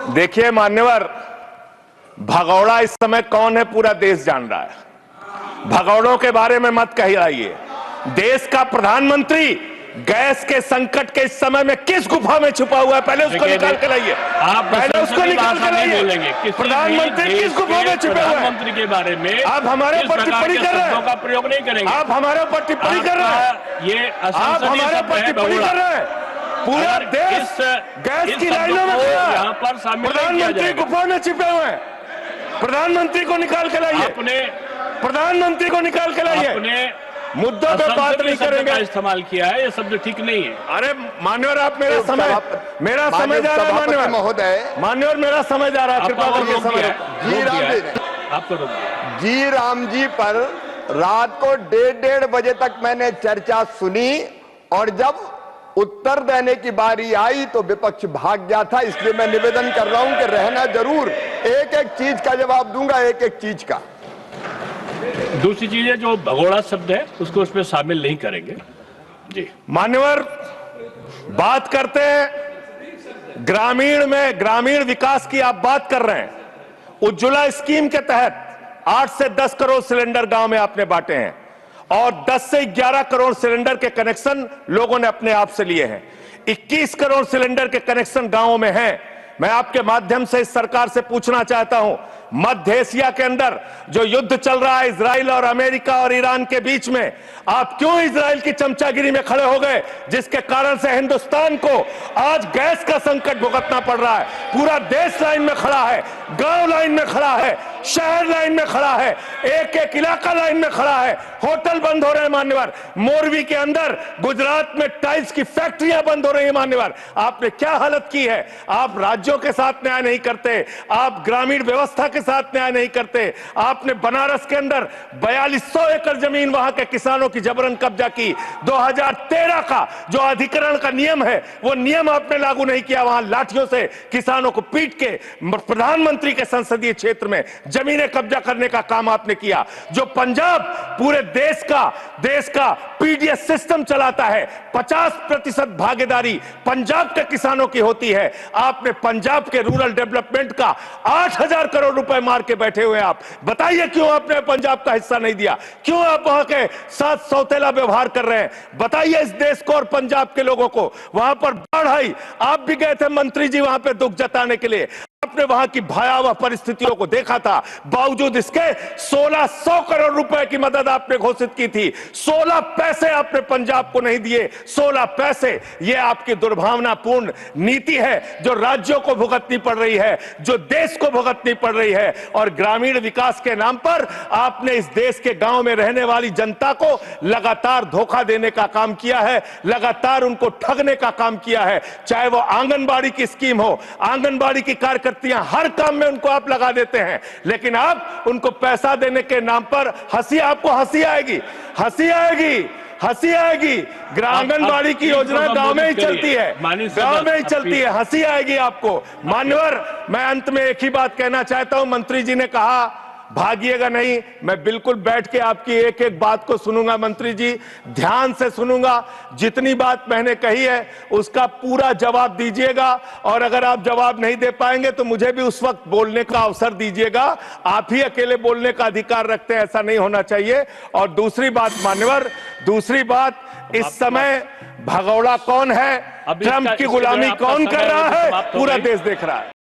देखिए मान्यवर, भगौड़ा इस समय कौन है पूरा देश जान रहा है। भगौड़ों के बारे में मत कहिए। देश का प्रधानमंत्री गैस के संकट के इस समय में किस गुफा में छुपा हुआ है, पहले उसको निकाल के लाइए। पहले उसको निकाल के लाइए। प्रधानमंत्री किस गुफा में छुपे हुए हैं? प्रधानमंत्री के बारे में आप हमारे ऊपर टिप्पणी कर रहे हैं, का प्रयोग नहीं करेंगे। आप हमारे ऊपर टिप्पणी कर रहे हैं, ये आप हमारे ऊपर टिप्पणी कर रहे हैं। पूरा देश गैस की लाइनों में खड़ा है, प्रधानमंत्री गुफा में छिपे हुए हैं। प्रधानमंत्री को निकाल के लाइए, प्रधानमंत्री को निकाल के लाइए। मुद्दों पे बात नहीं करेंगे। इस्तेमाल किया है, ये शब्द ठीक नहीं है। अरे मान्यवर, आप मेरा समय जा रहा है। मान्यवर महोदय, मान्यवर मेरा समय जा रहा है, कृपा करके समय। जी राम जी पर रात को 1:30 बजे तक मैंने चर्चा सुनी और जब उत्तर देने की बारी आई तो विपक्ष भाग गया था। इसलिए मैं निवेदन कर रहा हूं कि रहना जरूर, एक एक चीज का जवाब दूंगा, एक एक चीज का। दूसरी चीज है, जो भगोड़ा शब्द है उसको उसमें शामिल नहीं करेंगे। जी मान्यवर, बात करते हैं ग्रामीण विकास की। आप बात कर रहे हैं उज्ज्वला स्कीम के तहत 8 से 10 करोड़ सिलेंडर गांव में आपने बांटे हैं और 10 से 11 करोड़ सिलेंडर के कनेक्शन लोगों ने अपने आप से लिए हैं। 21 करोड़ सिलेंडर के कनेक्शन गांवों में हैं। मैं आपके माध्यम से इस सरकार से पूछना चाहता हूं, मध्य एशिया के अंदर जो युद्ध चल रहा है इजराइल और अमेरिका और ईरान के बीच में, आप क्यों इजराइल की चमचागिरी में खड़े हो गए, जिसके कारण से हिंदुस्तान को आज गैस का संकट भुगतना पड़ रहा है। पूरा देश लाइन में खड़ा है, गांव लाइन में खड़ा है, शहर लाइन में खड़ा है, एक एक इलाका लाइन में खड़ा है। होटल बंद हो रहे हैं मान्यवर, मोरवी के अंदर गुजरात में टाइल्स की फैक्ट्रियां बंद हो रही है मान्यवर। आपने क्या हालत की है। आप राज्यों के साथ न्याय नहीं करते, आप ग्रामीण व्यवस्था के साथ न्याय नहीं करते। आपने बनारस के अंदर 4200 एकड़ जमीन वहां के किसानों की जबरन कब्जा की। 2013 का जो अधिकरण का नियम है वो नियम आपने लागू नहीं किया। वहां लाठियों से किसानों को पीट के प्रधानमंत्री के संसदीय क्षेत्र में जमीनें कब्जा करने का काम आपने किया। जो पंजाब पूरे देश का पीडीएस सिस्टम चलाता है, 50% भागीदारी पंजाब के किसानों की होती है। आपने पंजाब के रूरल डेवलपमेंट का 8000 करोड़ रुपए मार के बैठे हुए। आप बताइए क्यों आपने पंजाब का हिस्सा नहीं दिया, क्यों आप वहां के साथ सौतेला व्यवहार कर रहे हैं। बताइए इस देश को और पंजाब के लोगों को। वहां पर बाढ़ आई, आप भी गए थे मंत्री जी वहां पे दुख जताने के लिए। आपने वहां की भयावह परिस्थितियों को देखा था, बावजूद इसके 1600 करोड़ रुपए की मदद आपने घोषित की थी। 16 पैसे आपने पंजाब को नहीं दिए, 16 पैसे। यह आपकी दुर्भावनापूर्ण नीति है जो राज्यों को भुगतनी पड़ रही है, जो देश को भुगतनी पड़ रही है। और ग्रामीण विकास के नाम पर आपने इस देश के गांव में रहने वाली जनता को लगातार धोखा देने का काम किया है, लगातार उनको ठगने का काम किया है। चाहे वो आंगनबाड़ी की स्कीम हो, आंगनबाड़ी की कार्यकर्ता हर काम में उनको आप लगा देते हैं, लेकिन आप उनको पैसा देने के नाम पर आपको हंसी आएगी, हंसी आएगी, हंसी आएगी। आंगनबाड़ी की योजना गांव में ही चलती है, गांव में ही चलती है, हंसी आएगी आपको। मान्यवर, मैं अंत में एक ही बात कहना चाहता हूं। मंत्री जी ने कहा भागिएगा नहीं, मैं बिल्कुल बैठ के आपकी एक एक बात को सुनूंगा। मंत्री जी, ध्यान से सुनूंगा। जितनी बात मैंने कही है उसका पूरा जवाब दीजिएगा, और अगर आप जवाब नहीं दे पाएंगे तो मुझे भी उस वक्त बोलने का अवसर दीजिएगा। आप ही अकेले बोलने का अधिकार रखते हैं, ऐसा नहीं होना चाहिए। और दूसरी बात मान्यवर, दूसरी बात, इस समय भगौड़ा कौन है, ट्रंप की गुलामी कौन कर रहा है, पूरा देश देख रहा है।